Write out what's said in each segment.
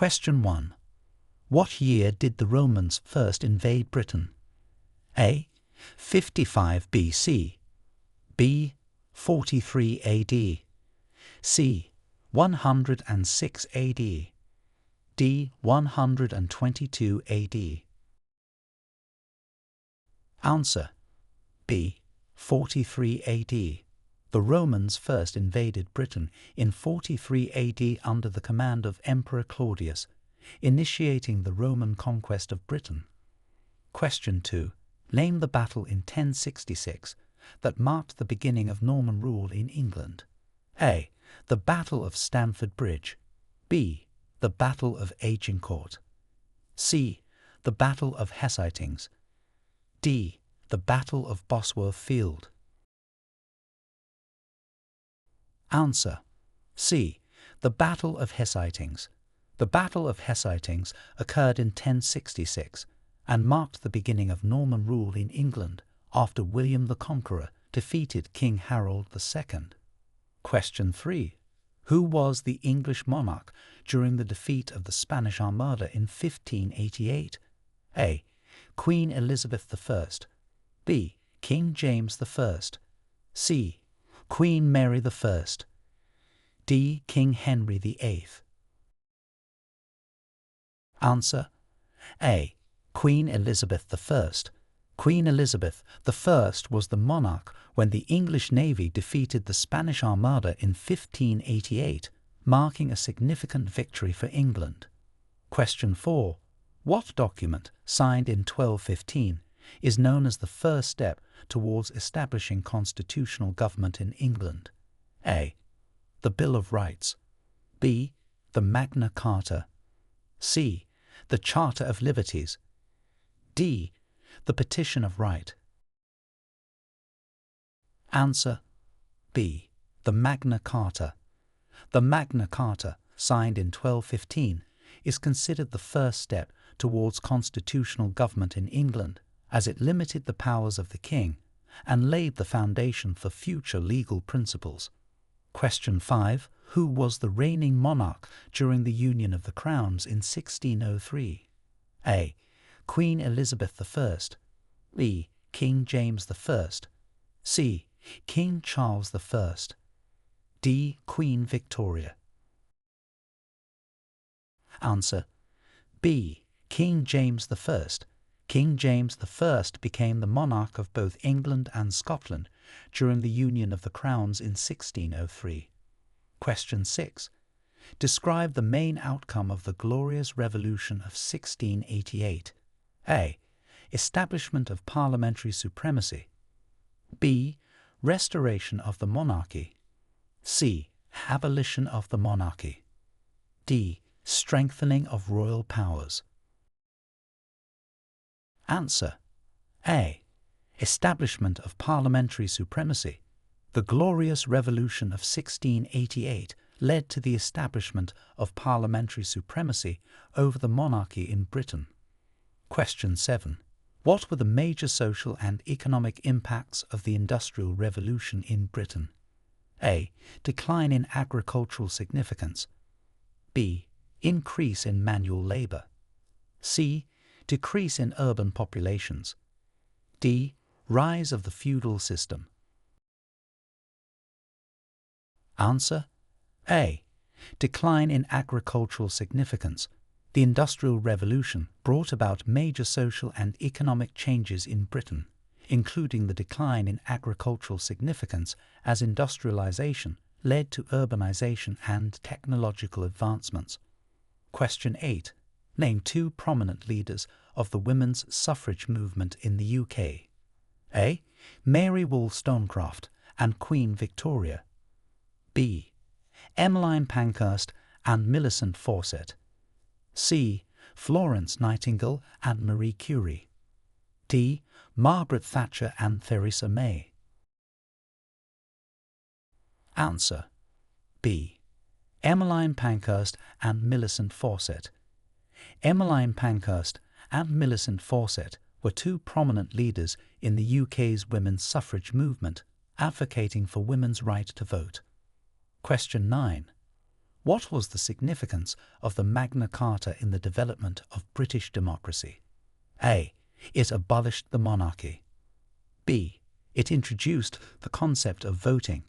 Question 1. What year did the Romans first invade Britain? A. 55 BC, B. 43 AD, C. 106 AD, D. 122 AD. Answer: B. 43 AD. The Romans first invaded Britain in 43 AD under the command of Emperor Claudius, initiating the Roman conquest of Britain. Question 2. Name the battle in 1066 that marked the beginning of Norman rule in England. A. The Battle of Stamford Bridge, B. The Battle of Agincourt, C. The Battle of Hessitings, D. The Battle of Bosworth Field. Answer: C. The Battle of Hessitings. The Battle of Hessitings occurred in 1066 and marked the beginning of Norman rule in England after William the Conqueror defeated King Harold II. Question 3. Who was the English monarch during the defeat of the Spanish Armada in 1588? A. Queen Elizabeth I, B. King James I, C. Queen Mary I, D. King Henry VIII. Answer: A. Queen Elizabeth I. Queen Elizabeth I was the monarch when the English Navy defeated the Spanish Armada in 1588, marking a significant victory for England. Question 4. What document, signed in 1215, is known as the first step towards establishing constitutional government in England? A. The Bill of Rights, B. The Magna Carta, C. The Charter of Liberties, D. The Petition of Right. Answer: B. The Magna Carta. The Magna Carta, signed in 1215, is considered the first step towards constitutional government in England, as it limited the powers of the king and laid the foundation for future legal principles. Question 5. Who was the reigning monarch during the Union of the Crowns in 1603? A. Queen Elizabeth I, B. King James I, C. King Charles I, D. Queen Victoria. Answer: B. King James I. King James I became the monarch of both England and Scotland during the Union of the Crowns in 1603. Question 6. Describe the main outcome of the Glorious Revolution of 1688. A. Establishment of parliamentary supremacy, B. Restoration of the monarchy, C. Abolition of the monarchy, D. Strengthening of royal powers. Answer: A. Establishment of parliamentary supremacy. The Glorious Revolution of 1688 led to the establishment of parliamentary supremacy over the monarchy in Britain. Question 7. What were the major social and economic impacts of the Industrial Revolution in Britain? A. Decline in agricultural significance, B. Increase in manual labour, C. Decrease in urban populations, D. Rise of the feudal system. Answer: A. Decline in agricultural significance. The Industrial Revolution brought about major social and economic changes in Britain, including the decline in agricultural significance as industrialization led to urbanization and technological advancements. Question 8. Name 2 prominent leaders of the women's suffrage movement in the UK. A. Mary Wollstonecraft and Queen Victoria, B. Emmeline Pankhurst and Millicent Fawcett, C. Florence Nightingale and Marie Curie, D. Margaret Thatcher and Theresa May. Answer: B. Emmeline Pankhurst and Millicent Fawcett. Emmeline Pankhurst and Millicent Fawcett were 2 prominent leaders in the UK's women's suffrage movement, advocating for women's right to vote. Question 9. What was the significance of the Magna Carta in the development of British democracy? A. It abolished the monarchy. B. It introduced the concept of voting.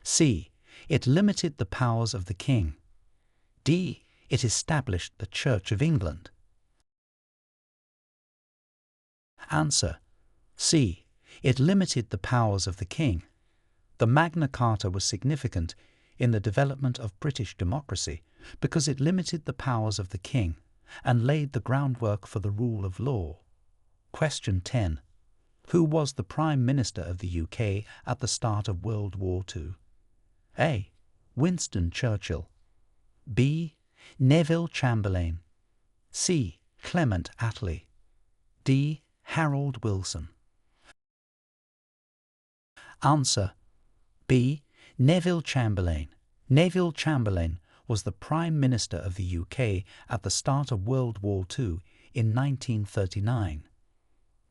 C. It limited the powers of the king. D. It established the Church of England. Answer: C. It limited the powers of the king. The Magna Carta was significant in the development of British democracy because it limited the powers of the king and laid the groundwork for the rule of law. Question 10. Who was the Prime Minister of the UK at the start of World War II? A. Winston Churchill. B. Neville Chamberlain. C. Clement Attlee. D. Harold Wilson. Answer: B. Neville Chamberlain. Neville Chamberlain was the Prime Minister of the UK at the start of World War II in 1939.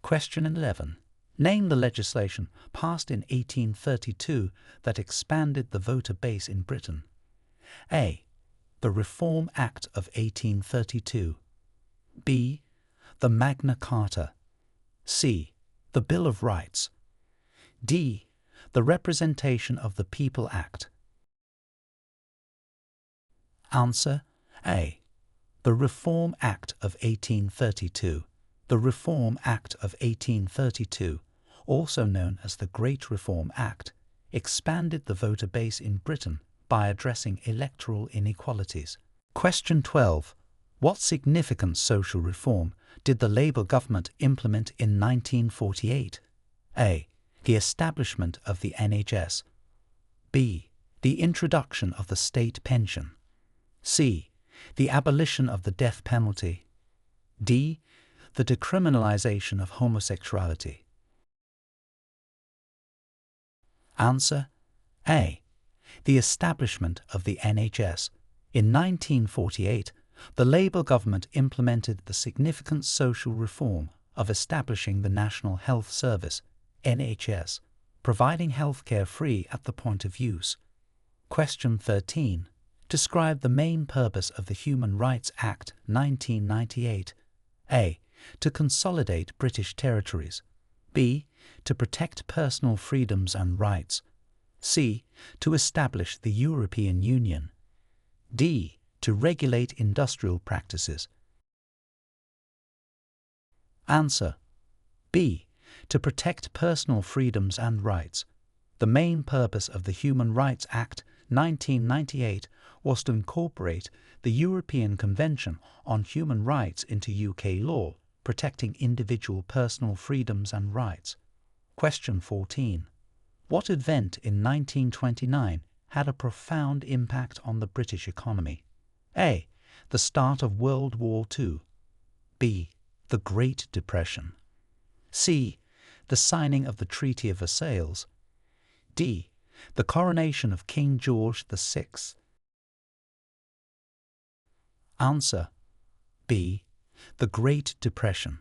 Question 11. Name the legislation passed in 1832 that expanded the voter base in Britain. A. The Reform Act of 1832. B. The Magna Carta. C. The Bill of Rights. D. The Representation of the People Act. Answer: A. The Reform Act of 1832. The Reform Act of 1832, also known as the Great Reform Act, expanded the voter base in Britain by addressing electoral inequalities. Question 12. What significant social reform did the Labour government implement in 1948? A. The establishment of the NHS. B. The introduction of the state pension. C. The abolition of the death penalty. D. The decriminalization of homosexuality. Answer: A. The establishment of the NHS. In 1948, the Labour government implemented the significant social reform of establishing the National Health Service, NHS, providing healthcare free at the point of use. Question 13. Describe the main purpose of the Human Rights Act 1998. A. To consolidate British territories. B. To protect personal freedoms and rights. C. To establish the European Union. D. To regulate industrial practices. Answer: B. To protect personal freedoms and rights. The main purpose of the Human Rights Act 1998 was to incorporate the European Convention on Human Rights into UK law, protecting individual personal freedoms and rights. Question 14. What event in 1929 had a profound impact on the British economy? A. The start of World War II. B. The Great Depression. C. The signing of the Treaty of Versailles. D. The coronation of King George VI. Answer: B. The Great Depression.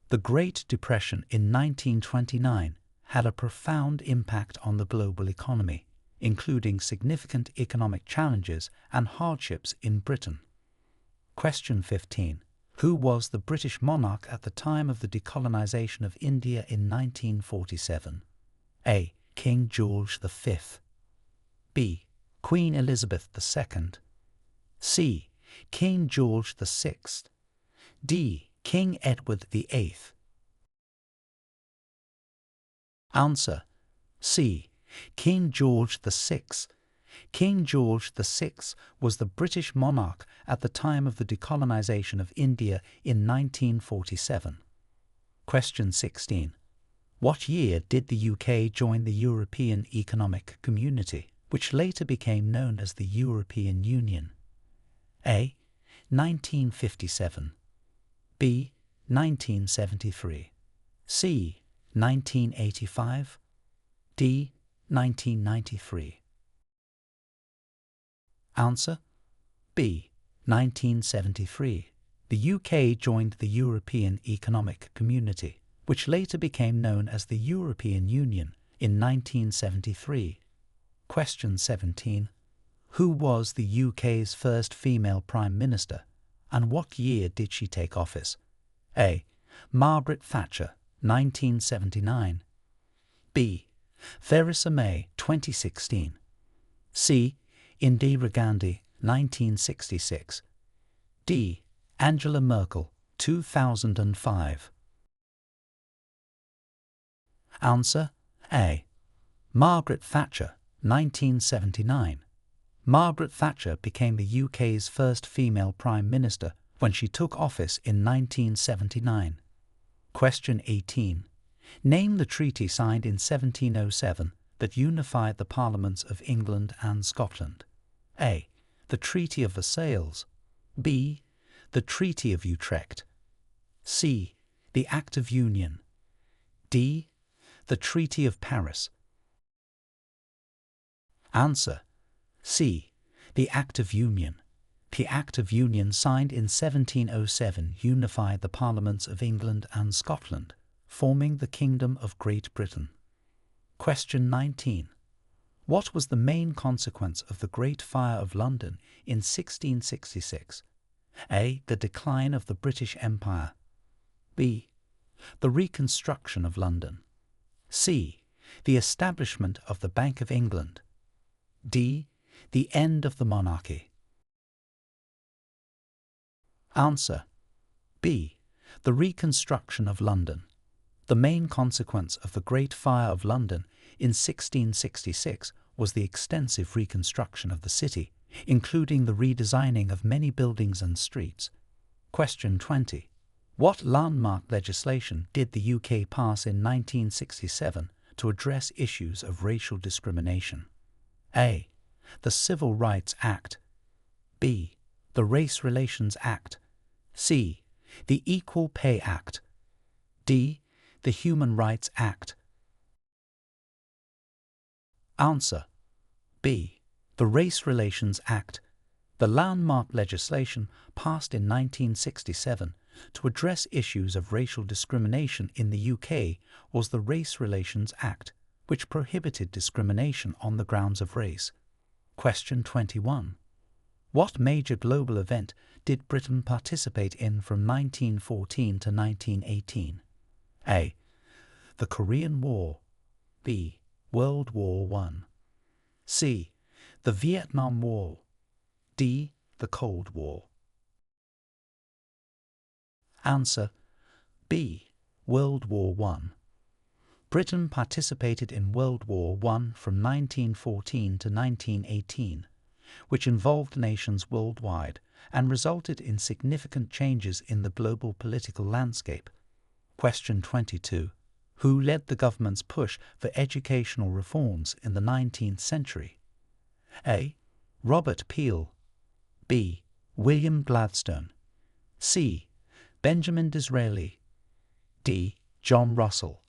The Great Depression in 1929 had a profound impact on the global economy, including significant economic challenges and hardships in Britain. Question 15. Who was the British monarch at the time of the decolonization of India in 1947? A. King George V. B. Queen Elizabeth II. C. King George VI. D. King Edward VIII. Answer: C. King George VI. King George VI was the British monarch at the time of the decolonization of India in 1947. Question 16. What year did the UK join the European Economic Community, which later became known as the European Union? A. 1957. B. 1973. C. 1985. D. 1993. Answer: B. 1973. The UK joined the European Economic Community, which later became known as the European Union, in 1973. Question 17. Who was the UK's first female Prime Minister, and what year did she take office? A. Margaret Thatcher, 1979. B. Theresa May, 2016. C. Indira Gandhi, 1966. D. Angela Merkel, 2005. Answer A. Margaret Thatcher, 1979. Margaret Thatcher became the UK's first female Prime Minister when she took office in 1979. Question 18. Name the treaty signed in 1707 that unified the Parliaments of England and Scotland. A. The Treaty of Versailles. B. The Treaty of Utrecht. C. The Act of Union. D. The Treaty of Paris. Answer C. The Act of Union. The Act of Union signed in 1707 unified the Parliaments of England and Scotland, forming the Kingdom of Great Britain. Question 19. What was the main consequence of the Great Fire of London in 1666? A. The decline of the British Empire. B. The reconstruction of London. C. The establishment of the Bank of England. D. The end of the monarchy. Answer B. The reconstruction of London. The main consequence of the Great Fire of London in 1666 was the extensive reconstruction of the city, including the redesigning of many buildings and streets. Question 20. What landmark legislation did the UK pass in 1967 to address issues of racial discrimination? A. The Civil Rights Act. B. The Race Relations Act. C. The Equal Pay Act. D. The Human Rights Act. Answer B. The Race Relations Act. The landmark legislation passed in 1967 to address issues of racial discrimination in the UK was the Race Relations Act, which prohibited discrimination on the grounds of race. Question 21. What major global event did Britain participate in from 1914 to 1918? A. The Korean War. B. World War I. C. The Vietnam War. D. The Cold War. Answer B. World War I. Britain participated in World War I from 1914 to 1918, which involved nations worldwide and resulted in significant changes in the global political landscape. Question 22. Who led the government's push for educational reforms in the 19th century? A. Robert Peel. B. William Gladstone. C. Benjamin Disraeli. D. John Russell.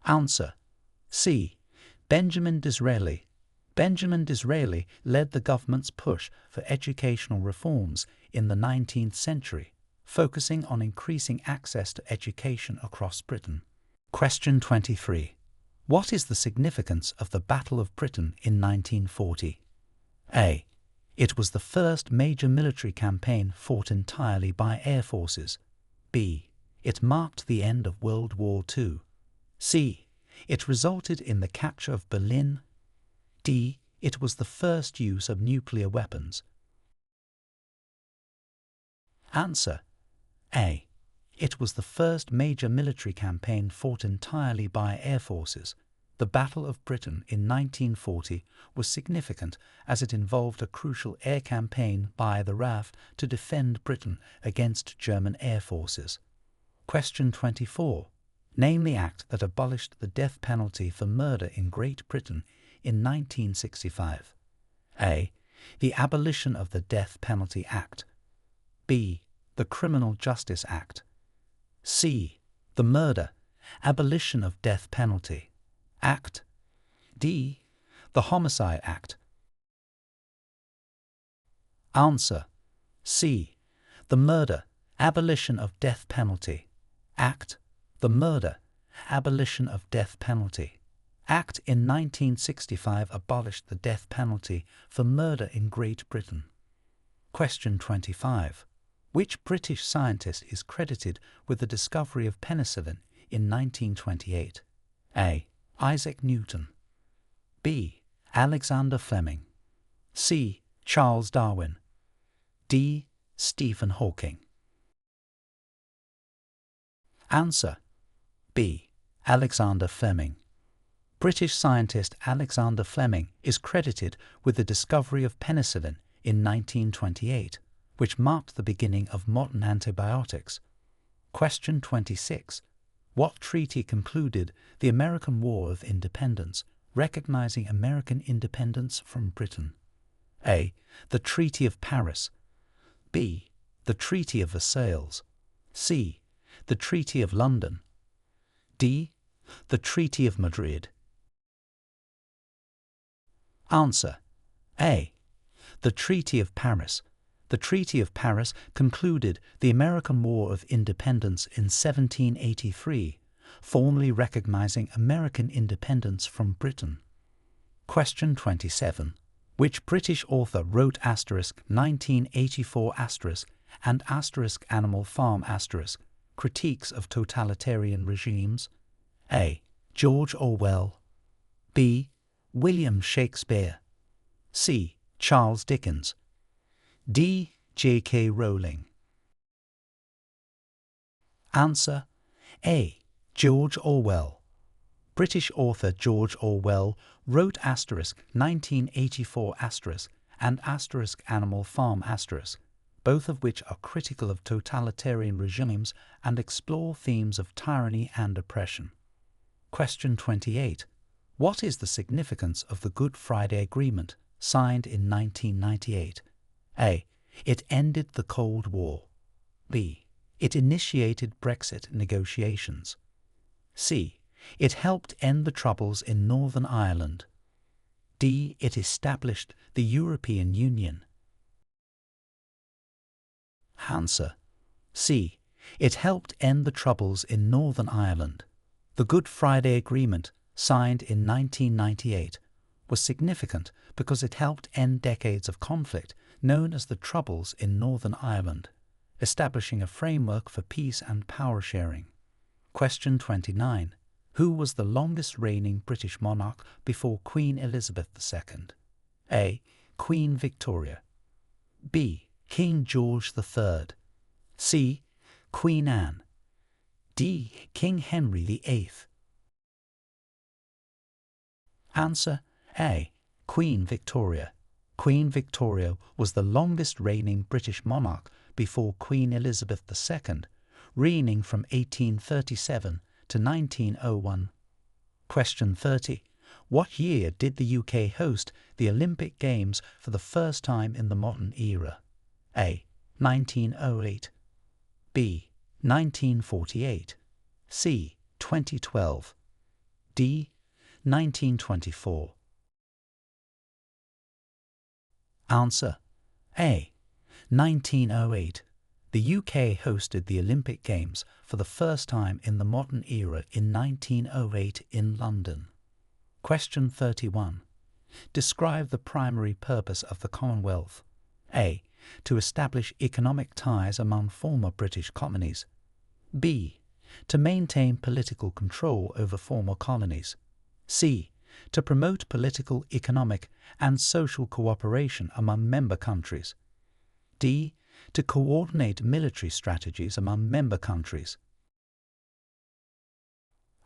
Answer C. Benjamin Disraeli. Benjamin Disraeli led the government's push for educational reforms in the 19th century, focusing on increasing access to education across Britain. Question 23. What is the significance of the Battle of Britain in 1940? A. It was the first major military campaign fought entirely by air forces. B. It marked the end of World War II. C. It resulted in the capture of Berlin. D. It was the first use of nuclear weapons. Answer A. It was the first major military campaign fought entirely by air forces. The Battle of Britain in 1940 was significant as it involved a crucial air campaign by the RAF to defend Britain against German air forces. Question 24. Name the act that abolished the death penalty for murder in Great Britain in 1965. A. The Abolition of the Death Penalty Act. B. The Criminal Justice Act. C. The Murder, Abolition of Death Penalty Act. D. The Homicide Act. Answer C. The Murder, Abolition of Death Penalty Act. The Murder, Abolition of Death Penalty Act in 1965 abolished the death penalty for murder in Great Britain. Question 25. Which British scientist is credited with the discovery of penicillin in 1928? A. Isaac Newton. B. Alexander Fleming. C. Charles Darwin. D. Stephen Hawking. Answer: B. Alexander Fleming. British scientist Alexander Fleming is credited with the discovery of penicillin in 1928, which marked the beginning of modern antibiotics. Question 26. What treaty concluded the American War of Independence, recognizing American independence from Britain? A. The Treaty of Paris. B. The Treaty of Versailles. C. The Treaty of London. D. The Treaty of Madrid. Answer: A. The Treaty of Paris. The Treaty of Paris concluded the American War of Independence in 1783, formally recognizing American independence from Britain. Question 27. Which British author wrote *1984* and *Animal Farm* critiques of totalitarian regimes? A. George Orwell. B. William Shakespeare. C. Charles Dickens. D. J.K. Rowling. Answer: A. George Orwell. British author George Orwell wrote *1984* and *Animal Farm*, both of which are critical of totalitarian regimes and explore themes of tyranny and oppression. Question 28. What is the significance of the Good Friday Agreement, signed in 1998? A. It ended the Cold War. B. It initiated Brexit negotiations. C. It helped end the Troubles in Northern Ireland. D. It established the European Union. Answer: C. It helped end the Troubles in Northern Ireland. The Good Friday Agreement, signed in 1998, was significant because it helped end decades of conflict known as the Troubles in Northern Ireland, establishing a framework for peace and power sharing. Question 29. Who was the longest reigning British monarch before Queen Elizabeth II? A. Queen Victoria. B. King George III. C. Queen Anne. D. King Henry VIII. Answer: A. Queen Victoria. Queen Victoria was the longest reigning British monarch before Queen Elizabeth II, reigning from 1837 to 1901. Question 30. What year did the UK host the Olympic Games for the first time in the modern era? A. 1908. B. 1948. C. 2012. D. 1924. Answer: A. 1908. The UK hosted the Olympic Games for the first time in the modern era in 1908 in London. Question 31. Describe the primary purpose of the Commonwealth. A. To establish economic ties among former British colonies. B. To maintain political control over former colonies. C. To promote political, economic, and social cooperation among member countries. D. To coordinate military strategies among member countries.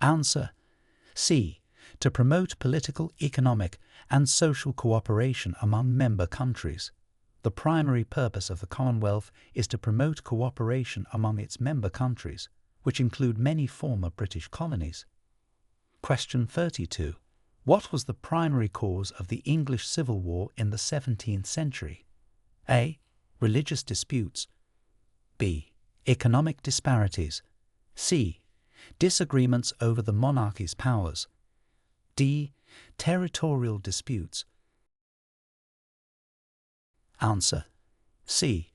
Answer: C. To promote political, economic, and social cooperation among member countries. The primary purpose of the Commonwealth is to promote cooperation among its member countries, which include many former British colonies. Question 32. What was the primary cause of the English Civil War in the 17th century? A. Religious disputes. B. Economic disparities. C. Disagreements over the monarchy's powers. D. Territorial disputes. Answer: C.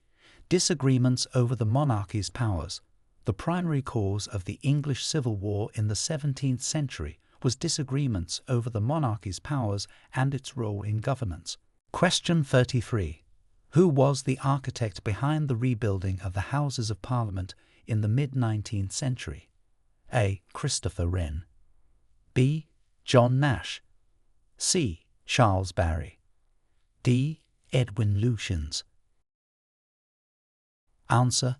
Disagreements over the monarchy's powers. The primary cause of the English Civil War in the 17th century was disagreements over the monarchy's powers and its role in governance. Question 33. Who was the architect behind the rebuilding of the Houses of Parliament in the mid-19th century? A. Christopher Wren. B. John Nash. C. Charles Barry. D. Edwin Lutyens. Answer: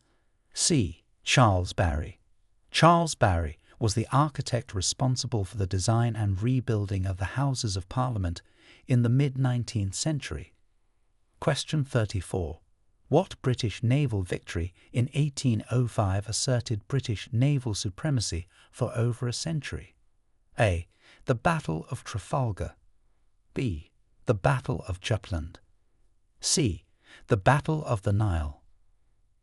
C. Charles Barry. Charles Barry was the architect responsible for the design and rebuilding of the Houses of Parliament in the mid-19th century. Question 34. What British naval victory in 1805 asserted British naval supremacy for over a century? A. The Battle of Trafalgar. B. The Battle of Jutland. C. The Battle of the Nile.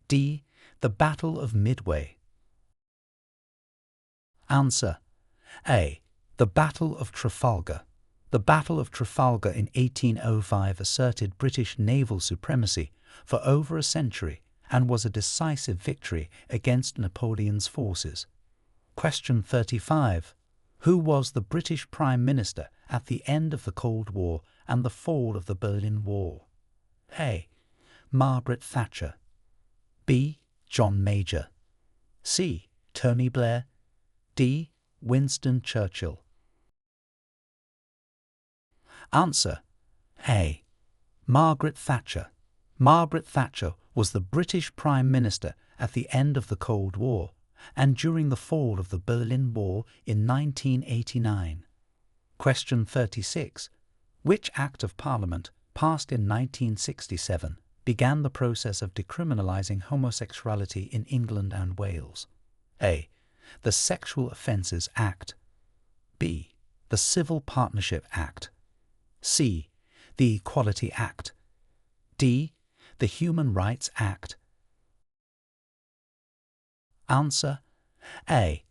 D. The Battle of Midway. Answer: A. The Battle of Trafalgar. The Battle of Trafalgar in 1805 asserted British naval supremacy for over a century and was a decisive victory against Napoleon's forces. Question 35. Who was the British Prime Minister at the end of the Cold War and the fall of the Berlin Wall? A. Margaret Thatcher. B. John Major. C. Tony Blair. D. Winston Churchill. Answer: A. Margaret Thatcher. Margaret Thatcher was the British Prime Minister at the end of the Cold War and during the fall of the Berlin Wall in 1989. Question 36. Which Act of Parliament, passed in 1967, began the process of decriminalising homosexuality in England and Wales? A. The Sexual Offences Act. B. The Civil Partnership Act. C. The Equality Act. D. The Human Rights Act. Answer: A.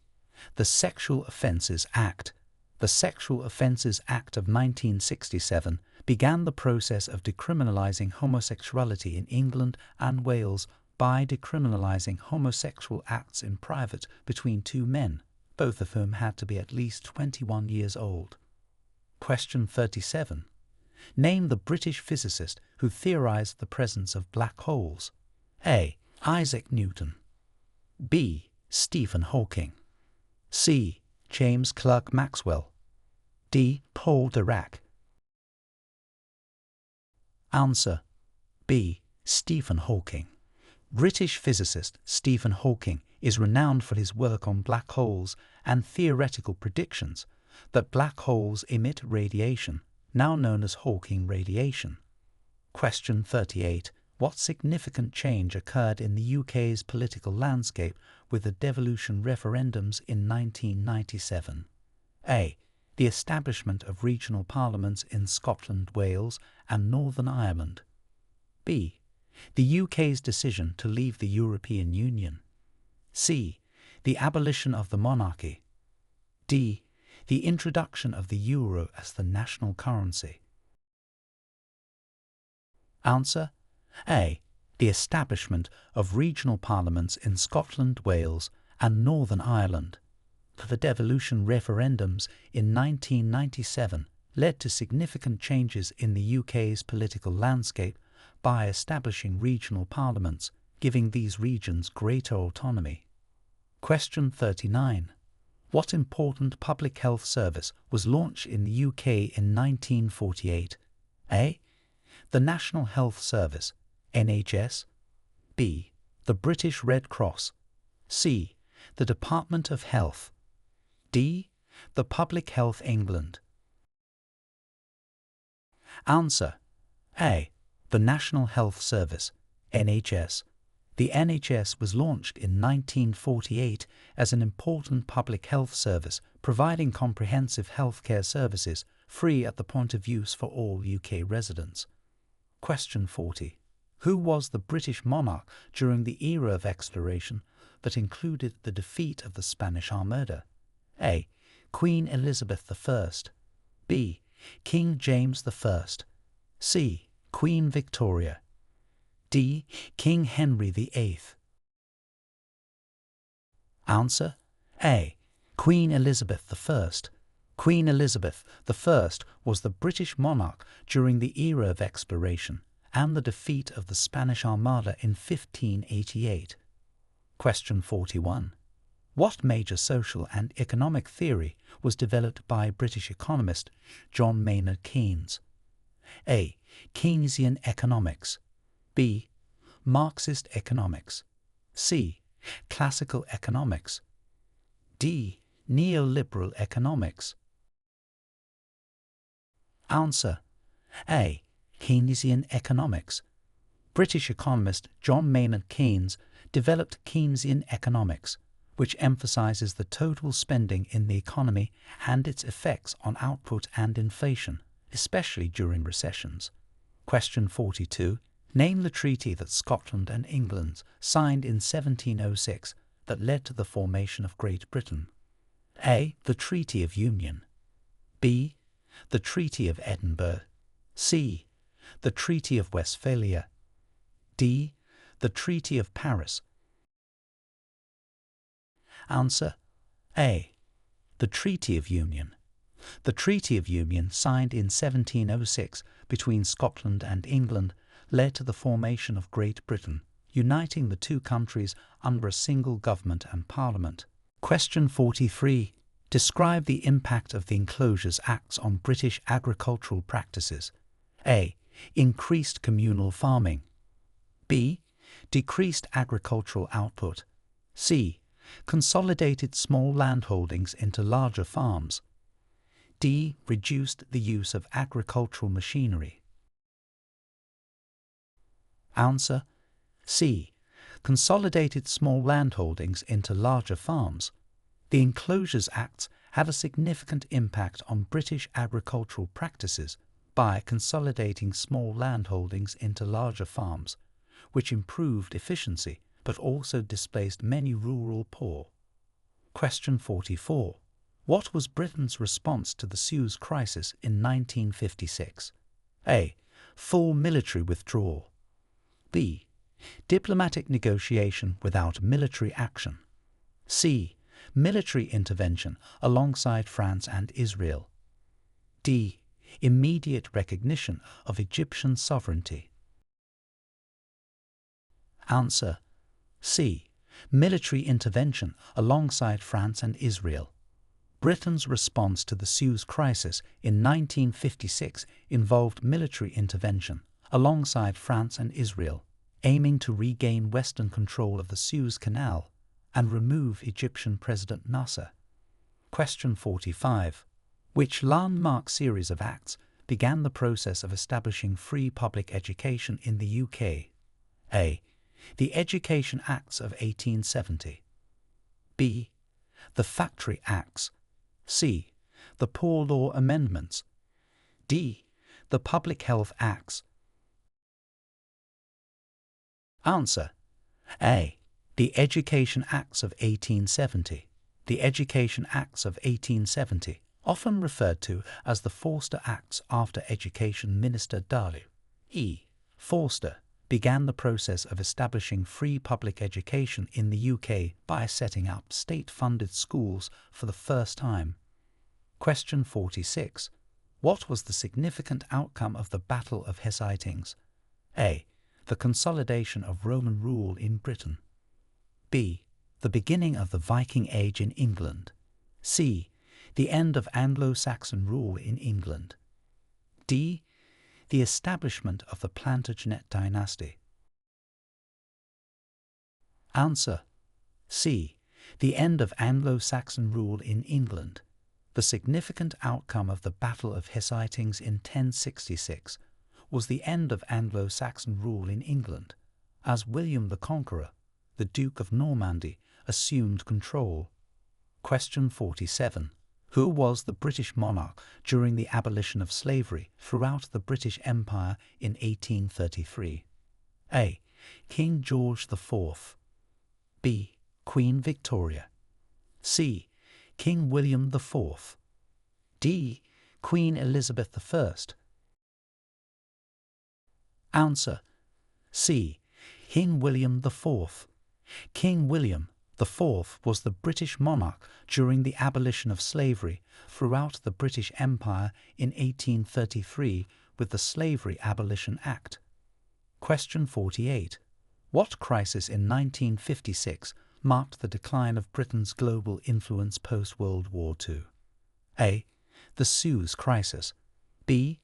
The Sexual Offences Act. The Sexual Offences Act of 1967 began the process of decriminalising homosexuality in England and Wales by decriminalising homosexual acts in private between two men, both of whom had to be at least 21 years old. Question 37. Name the British physicist who theorised the presence of black holes. A. Isaac Newton. B. Stephen Hawking. C. James Clerk Maxwell. D. Paul Dirac. Answer: B. Stephen Hawking. British physicist Stephen Hawking is renowned for his work on black holes and theoretical predictions that black holes emit radiation, now known as Hawking radiation. Question 38. What significant change occurred in the UK's political landscape with the devolution referendums in 1997? A. The establishment of regional parliaments in Scotland, Wales and Northern Ireland. B. The UK's decision to leave the European Union. C. The abolition of the monarchy. D. The introduction of the euro as the national currency. Answer: A. The establishment of regional parliaments in Scotland, Wales and Northern Ireland. The devolution referendums in 1997 led to significant changes in the UK's political landscape by establishing regional parliaments, giving these regions greater autonomy. Question 39. What important public health service was launched in the UK in 1948? A. The National Health Service, NHS. B. The British Red Cross. C. The Department of Health. D. The Public Health England. Answer: A. The National Health Service, NHS. The NHS was launched in 1948 as an important public health service providing comprehensive healthcare services free at the point of use for all UK residents. Question 40. Who was the British monarch during the era of exploration that included the defeat of the Spanish Armada? A. Queen Elizabeth I. B. King James I. C. Queen Victoria. D. King Henry VIII. Answer: A. Queen Elizabeth I. Queen Elizabeth I was the British monarch during the era of exploration and the defeat of the Spanish Armada in 1588. Question 41. What major social and economic theory was developed by British economist John Maynard Keynes? A. Keynesian economics. B. Marxist economics. C. Classical economics. D. Neoliberal economics. Answer: A. Keynesian economics. British economist John Maynard Keynes developed Keynesian economics, which emphasizes the total spending in the economy and its effects on output and inflation, especially during recessions. Question 42. Name the treaty that Scotland and England signed in 1706 that led to the formation of Great Britain. A. The Treaty of Union. B. The Treaty of Edinburgh. C. The Treaty of Westphalia. D. The Treaty of Paris. Answer: A. The Treaty of Union. The Treaty of Union, signed in 1706 between Scotland and England, led to the formation of Great Britain, uniting the two countries under a single government and parliament. Question 43. Describe the impact of the Enclosures Acts on British agricultural practices. A. Increased communal farming. B. Decreased agricultural output. C. Consolidated small landholdings into larger farms. D. Reduced the use of agricultural machinery. Answer: C. Consolidated small landholdings into larger farms. The Enclosures Acts had a significant impact on British agricultural practices by consolidating small landholdings into larger farms, which improved efficiency but also displaced many rural poor. Question 44. What was Britain's response to the Suez Crisis in 1956? A. Full military withdrawal. B. Diplomatic negotiation without military action. C. Military intervention alongside France and Israel. D. Immediate recognition of Egyptian sovereignty. Answer: C. Military intervention alongside France and Israel. Britain's response to the Suez Crisis in 1956 involved military intervention alongside France and Israel, aiming to regain Western control of the Suez Canal and remove Egyptian President Nasser. Question 45. Which landmark series of acts began the process of establishing free public education in the UK? A. The Education Acts of 1870. B. The Factory Acts. C. The Poor Law Amendments. D. The Public Health Acts. Answer: A. The Education Acts of 1870. The Education Acts of 1870, often referred to as the Forster Acts after Education Minister W. E. Forster, began the process of establishing free public education in the UK by setting up state-funded schools for the first time. Question 46. What was the significant outcome of the Battle of Hastings? A. The consolidation of Roman rule in Britain. B. The beginning of the Viking Age in England. C. The end of Anglo-Saxon rule in England. D. The establishment of the Plantagenet dynasty. Answer: C. The end of Anglo-Saxon rule in England. The significant outcome of the Battle of Hastings in 1066 was the end of Anglo-Saxon rule in England, as William the Conqueror, the Duke of Normandy, assumed control. Question 47. Who was the British monarch during the abolition of slavery throughout the British Empire in 1833? A. King George IV. B. Queen Victoria. C. King William IV. D. Queen Elizabeth I. Answer: C. King William IV. King William The fourth was the British monarch during the abolition of slavery throughout the British Empire in 1833 with the Slavery Abolition Act. Question 48. What crisis in 1956 marked the decline of Britain's global influence post-World War II? A. The Suez Crisis. B.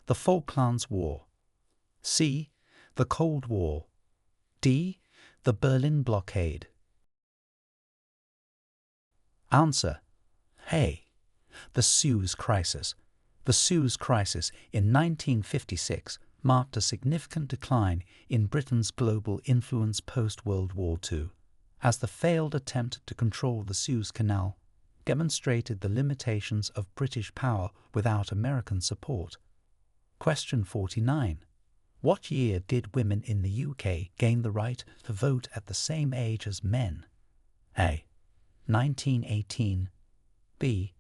The Falklands War. C. The Cold War. D. The Berlin Blockade. Answer. A. The Suez Crisis. The Suez Crisis in 1956 marked a significant decline in Britain's global influence post-World War II, as the failed attempt to control the Suez Canal demonstrated the limitations of British power without American support. Question 49. What year did women in the UK gain the right to vote at the same age as men? A. 1918. B.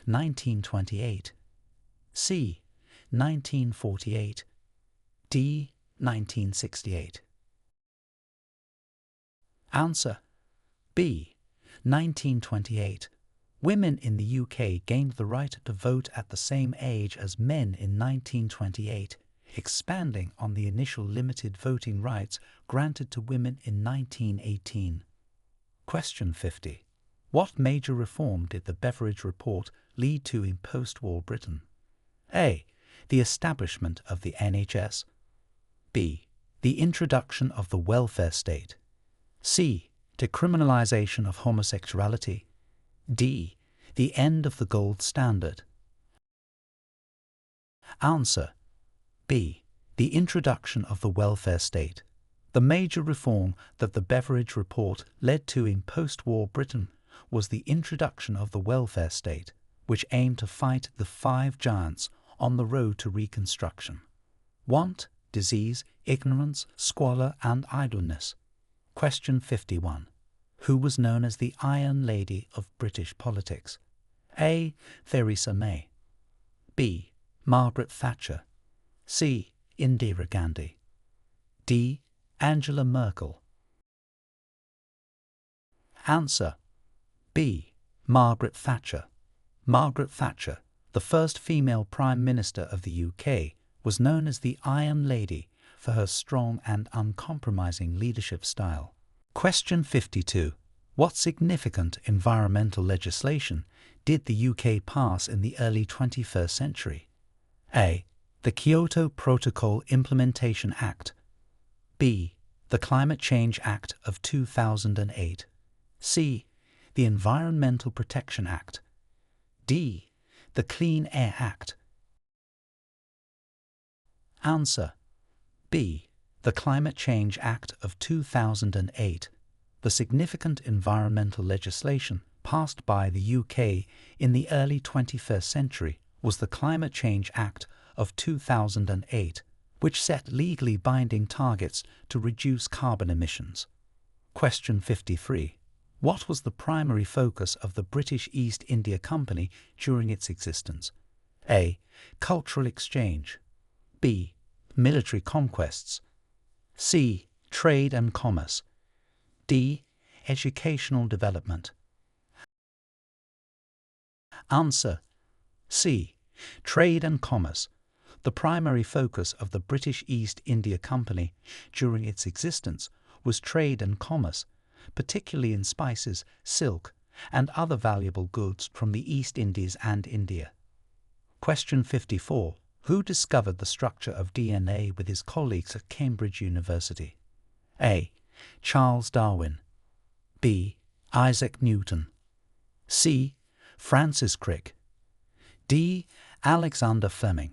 1928. C. 1948. D. 1968. Answer. B. 1928. Women in the UK gained the right to vote at the same age as men in 1928, expanding on the initial limited voting rights granted to women in 1918. Question 50. What major reform did the Beveridge Report lead to in post-war Britain? A. The establishment of the NHS. B. The introduction of the welfare state. C. Decriminalization of homosexuality. D. The end of the gold standard. Answer. B. The introduction of the welfare state. The major reform that the Beveridge Report led to in post-war Britain was the introduction of the welfare state, which aimed to fight the five giants on the road to reconstruction: want, disease, ignorance, squalor, and idleness. Question 51. Who was known as the Iron Lady of British politics? A. Theresa May. B. Margaret Thatcher. C. Indira Gandhi. D. Angela Merkel. Answer. B. Margaret Thatcher. Margaret Thatcher, the first female Prime Minister of the UK, was known as the Iron Lady for her strong and uncompromising leadership style. Question 52. What significant environmental legislation did the UK pass in the early 21st century? A. The Kyoto Protocol Implementation Act. B. The Climate Change Act of 2008. C. The Environmental Protection Act. D. The Clean Air Act. Answer. B. The Climate Change Act of 2008. The significant environmental legislation passed by the UK in the early 21st century was the Climate Change Act of 2008, which set legally binding targets to reduce carbon emissions. Question 53. What was the primary focus of the British East India Company during its existence? A. Cultural exchange. B. Military conquests. C. Trade and commerce. D. Educational development. Answer. C. Trade and commerce. The primary focus of the British East India Company during its existence was trade and commerce, particularly in spices, silk, and other valuable goods from the East Indies and India. Question 54. Who discovered the structure of DNA with his colleagues at Cambridge University? A. Charles Darwin. B. Isaac Newton. C. Francis Crick. D. Alexander Fleming.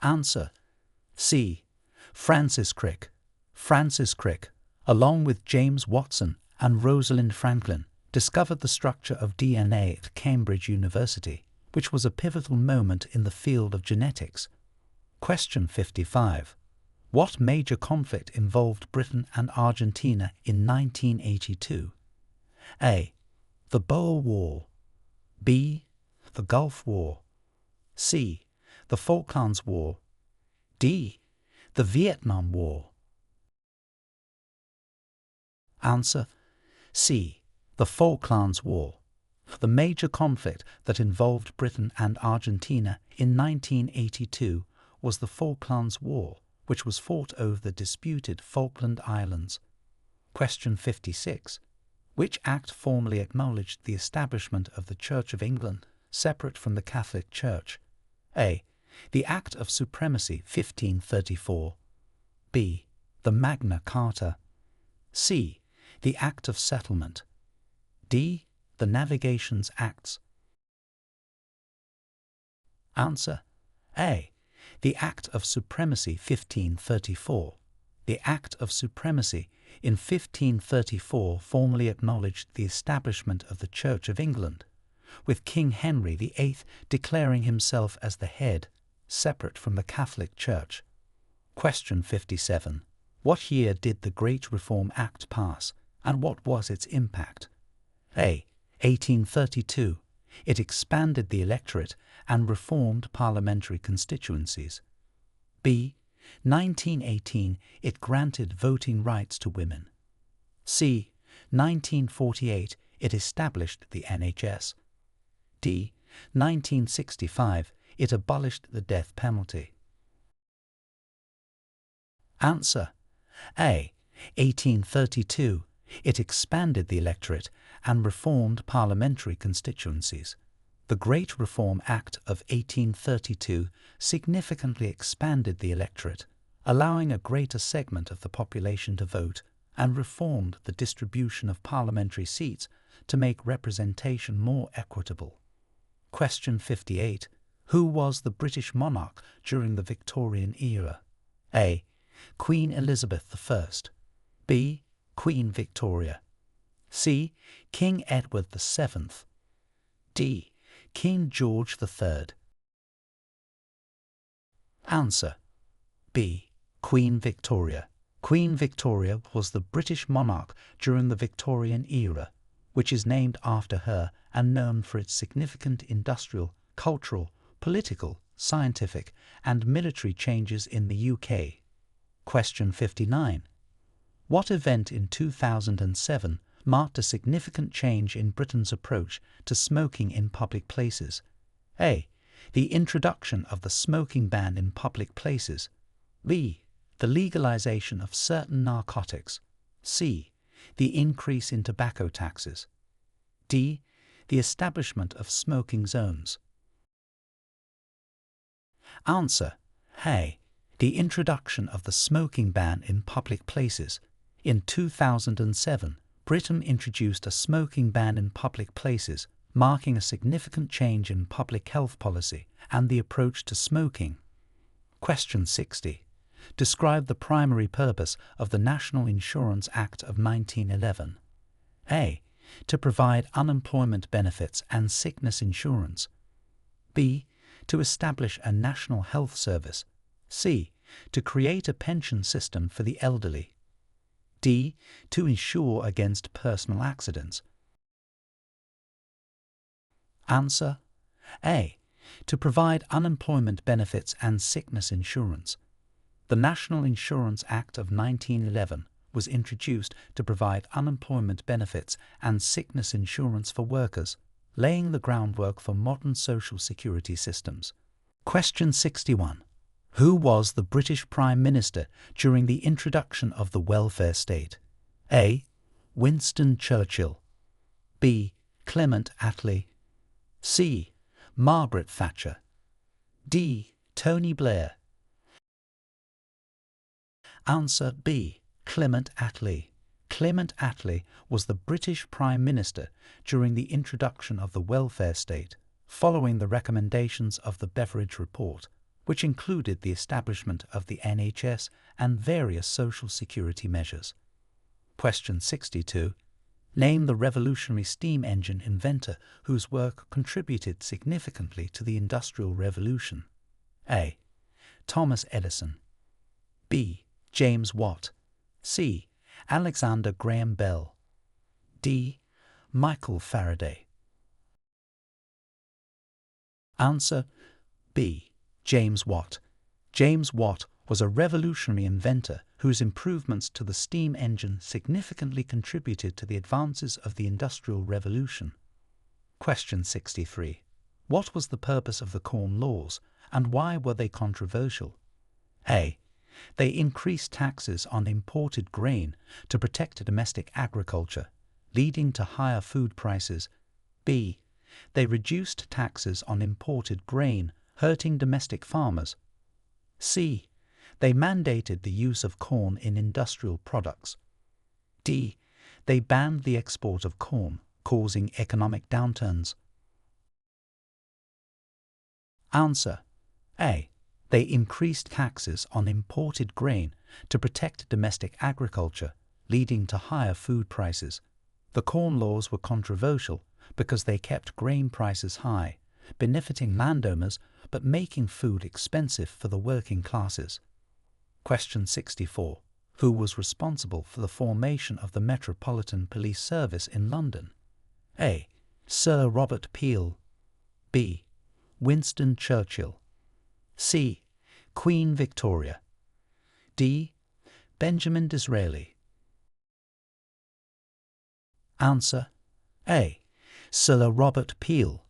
Answer. C. Francis Crick. Francis Crick, along with James Watson and Rosalind Franklin, discovered the structure of DNA at Cambridge University, which was a pivotal moment in the field of genetics. Question 55. What major conflict involved Britain and Argentina in 1982? A. The Boer War. B. The Gulf War. C. The Falklands War. D. The Vietnam War. Answer C. The Falklands War. The major conflict that involved Britain and Argentina in 1982 was the Falklands War, which was fought over the disputed Falkland Islands. Question 56. Which act formally acknowledged the establishment of the Church of England separate from the Catholic Church? A. The Act of Supremacy 1534. B. The Magna Carta. C. The Act of Settlement. D. The Navigations Acts. Answer A. The Act of Supremacy 1534. The Act of Supremacy in 1534 formally acknowledged the establishment of the Church of England, with King Henry VIII declaring himself as the head, separate from the Catholic Church. Question 57. What year did the Great Reform Act pass, and what was its impact? A. 1832. It expanded the electorate and reformed parliamentary constituencies. B. 1918. It granted voting rights to women. C. 1948. It established the NHS. D. 1965. It abolished the death penalty. Answer A. 1832. It expanded the electorate and reformed parliamentary constituencies. The Great Reform Act of 1832 significantly expanded the electorate, allowing a greater segment of the population to vote, and reformed the distribution of parliamentary seats to make representation more equitable. Question 58. Who was the British monarch during the Victorian era? A. Queen Elizabeth I. B. Queen Victoria. C. King Edward VII. D. King George III. Answer B. Queen Victoria. Queen Victoria was the British monarch during the Victorian era, which is named after her and known for its significant industrial, cultural, political, scientific, and military changes in the UK. Question 59. What event in 2007 marked a significant change in Britain's approach to smoking in public places? A. The introduction of the smoking ban in public places. B. The legalization of certain narcotics. C. The increase in tobacco taxes. D. The establishment of smoking zones. Answer A. The introduction of the smoking ban in public places. In 2007, Britain introduced a smoking ban in public places, marking a significant change in public health policy and the approach to smoking. Question 60. Describe the primary purpose of the National Insurance Act of 1911. A. To provide unemployment benefits and sickness insurance. B. To establish a national health service. C. To create a pension system for the elderly. D. To insure against personal accidents. Answer A. To provide unemployment benefits and sickness insurance. The National Insurance Act of 1911 was introduced to provide unemployment benefits and sickness insurance for workers, laying the groundwork for modern social security systems. Question 61. Who was the British Prime Minister during the introduction of the welfare state? A. Winston Churchill. B. Clement Attlee. C. Margaret Thatcher. D. Tony Blair. Answer B. Clement Attlee. Clement Attlee was the British Prime Minister during the introduction of the welfare state, following the recommendations of the Beveridge Report, which included the establishment of the NHS and various social security measures. Question 62. Name the revolutionary steam engine inventor whose work contributed significantly to the Industrial Revolution. A. Thomas Edison. B. James Watt. C. Alexander Graham Bell. D. Michael Faraday. Answer B. James Watt. James Watt was a revolutionary inventor whose improvements to the steam engine significantly contributed to the advances of the Industrial Revolution. Question 63. What was the purpose of the Corn Laws, and why were they controversial? A. They increased taxes on imported grain to protect domestic agriculture, leading to higher food prices. B. They reduced taxes on imported grain, hurting domestic farmers. C. They mandated the use of corn in industrial products. D. They banned the export of corn, causing economic downturns. Answer. A. They increased taxes on imported grain to protect domestic agriculture, leading to higher food prices. The Corn Laws were controversial because they kept grain prices high, benefiting landowners but making food expensive for the working classes. Question 64. Who was responsible for the formation of the Metropolitan Police Service in London? A. Sir Robert Peel. B. Winston Churchill. C. Queen Victoria. D. Benjamin Disraeli. Answer. A. Sir Robert Peel.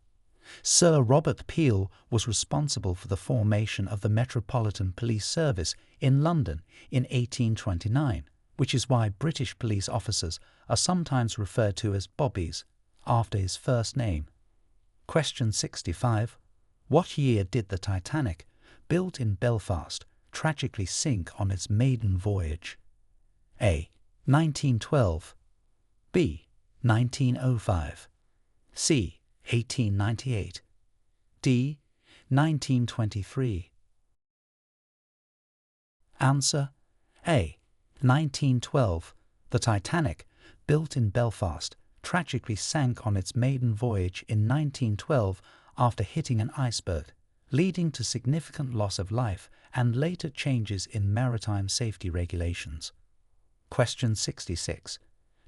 Sir Robert Peel was responsible for the formation of the Metropolitan Police Service in London in 1829, which is why British police officers are sometimes referred to as bobbies, after his first name. Question 65. What year did the Titanic, built in Belfast, tragically sink on its maiden voyage? A. 1912. B. 1905. C. 1898. D. 1923. Answer. A. 1912. The Titanic, built in Belfast, tragically sank on its maiden voyage in 1912 after hitting an iceberg, leading to significant loss of life and later changes in maritime safety regulations. Question 66.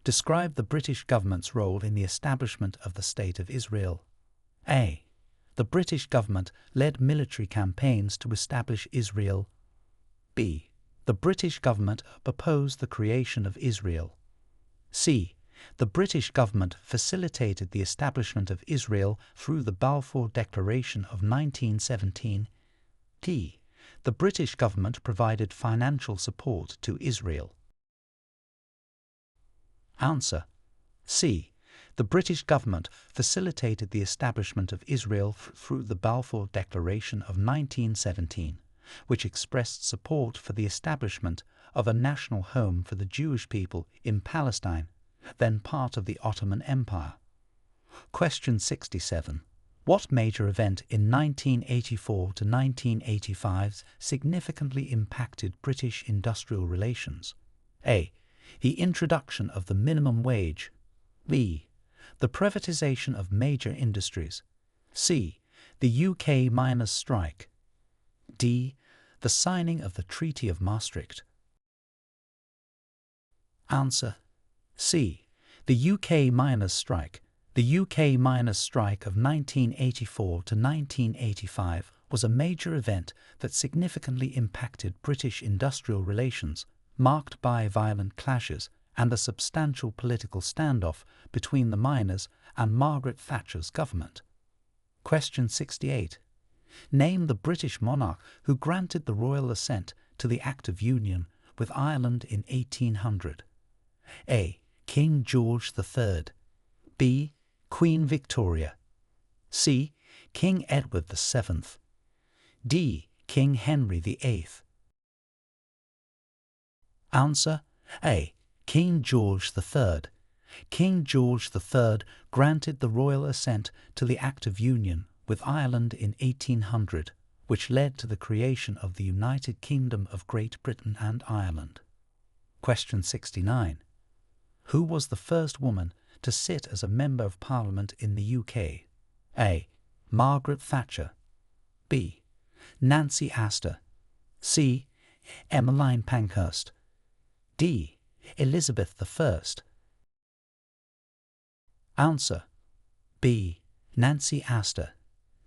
Describe the British government's role in the establishment of the State of Israel. A. The British government led military campaigns to establish Israel. B. The British government opposed the creation of Israel. C. The British government facilitated the establishment of Israel through the Balfour Declaration of 1917. D. The British government provided financial support to Israel. Answer. C. The British government facilitated the establishment of Israel through the Balfour Declaration of 1917, which expressed support for the establishment of a national home for the Jewish people in Palestine, then part of the Ottoman Empire. Question 67. What major event in 1984 to 1985 significantly impacted British industrial relations? A. The introduction of the minimum wage. B. The privatization of major industries. C. The UK miners' strike. D. The signing of the Treaty of Maastricht. Answer. C. The UK miners' strike. The UK miners' strike of 1984 to 1985 was a major event that significantly impacted British industrial relations, marked by violent clashes and a substantial political standoff between the miners and Margaret Thatcher's government. Question 68. Name the British monarch who granted the royal assent to the Act of Union with Ireland in 1800. A. King George III. B. Queen Victoria. C. King Edward VII. D. King Henry VIII. Answer. A. King George III. King George III granted the royal assent to the Act of Union with Ireland in 1800, which led to the creation of the United Kingdom of Great Britain and Ireland. Question 69. Who was the first woman to sit as a Member of Parliament in the UK? A. Margaret Thatcher. B. Nancy Astor. C. Emmeline Pankhurst. D. Elizabeth I. Answer. B. Nancy Astor.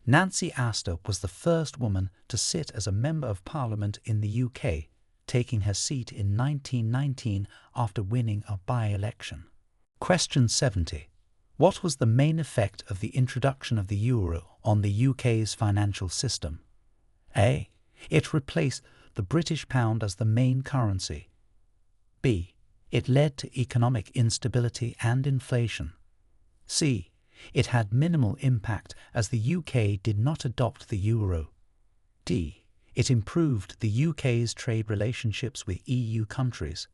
Nancy Astor was the first woman to sit as a Member of Parliament in the UK, taking her seat in 1919 after winning a by-election. Question 70. What was the main effect of the introduction of the euro on the UK's financial system? A. It replaced the British pound as the main currency. B. It led to economic instability and inflation. C. It had minimal impact as the UK did not adopt the euro. D. It improved the UK's trade relationships with EU countries.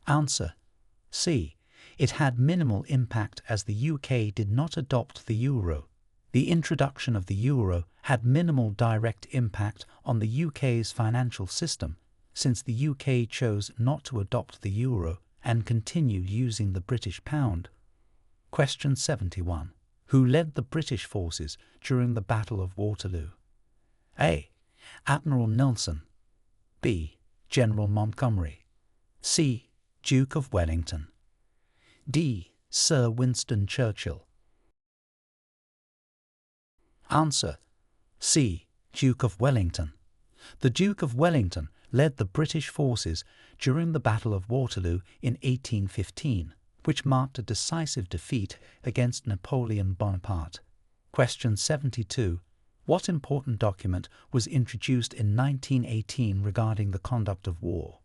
Answer: C. It had minimal impact as the UK did not adopt the euro. The introduction of the euro had minimal direct impact on the UK's financial system, since the UK chose not to adopt the euro and continued using the British pound. Question 71. Who led the British forces during the Battle of Waterloo? A. Admiral Nelson. B. General Montgomery. C. Duke of Wellington. D. Sir Winston Churchill. Answer: C. Duke of Wellington. The Duke of Wellington led the British forces during the Battle of Waterloo in 1815, which marked a decisive defeat against Napoleon Bonaparte. Question 72. What important document was introduced in 1918 regarding the conduct of war?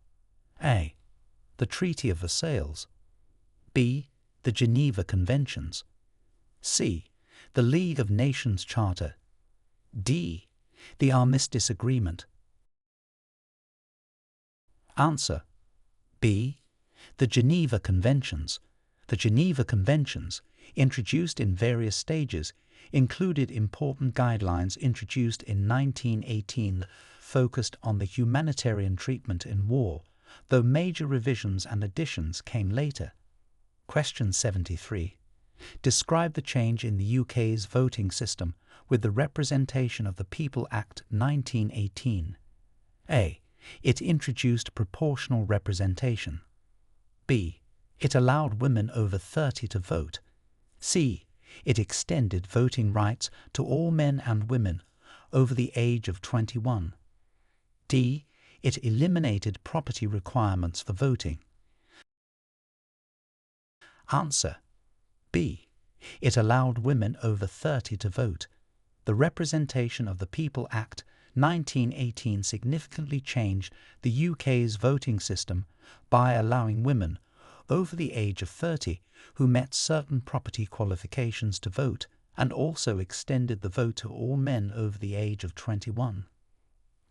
A. The Treaty of Versailles. B. The Geneva Conventions. C. The League of Nations Charter. D. The Armistice Agreement. Answer: B. The Geneva Conventions. The Geneva Conventions, introduced in various stages, included important guidelines introduced in 1918 that focused on the humanitarian treatment in war, though major revisions and additions came later. Question 73. Describe the change in the UK's voting system with the Representation of the People Act 1918. A. It introduced proportional representation. B. It allowed women over 30 to vote. C. It extended voting rights to all men and women over the age of 21. D. It eliminated property requirements for voting. Answer: B. It allowed women over 30 to vote. The Representation of the People Act 1918 significantly changed the UK's voting system by allowing women over the age of 30 who met certain property qualifications to vote, and also extended the vote to all men over the age of 21.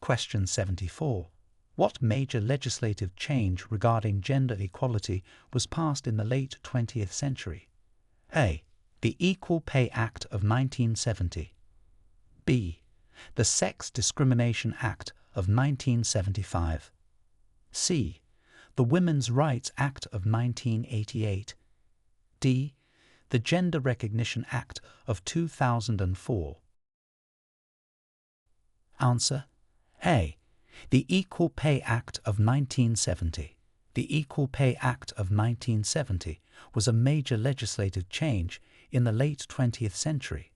Question 74. What major legislative change regarding gender equality was passed in the late 20th century? A. The Equal Pay Act of 1970. B. The Sex Discrimination Act of 1975. C. The Women's Rights Act of 1988. D. The Gender Recognition Act of 2004. Answer: A. The Equal Pay Act of 1970. The Equal Pay Act of 1970 was a major legislative change in the late 20th century,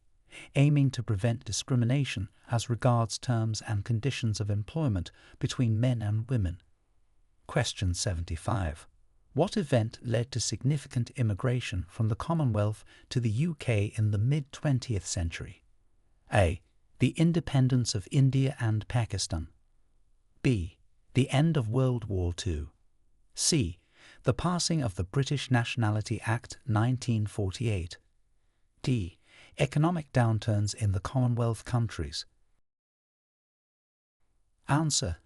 aiming to prevent discrimination as regards terms and conditions of employment between men and women. Question 75. What event led to significant immigration from the Commonwealth to the UK in the mid-20th century? A. The independence of India and Pakistan. B. The end of World War II. C. The passing of the British Nationality Act 1948. D. Economic downturns in the Commonwealth countries. Answer: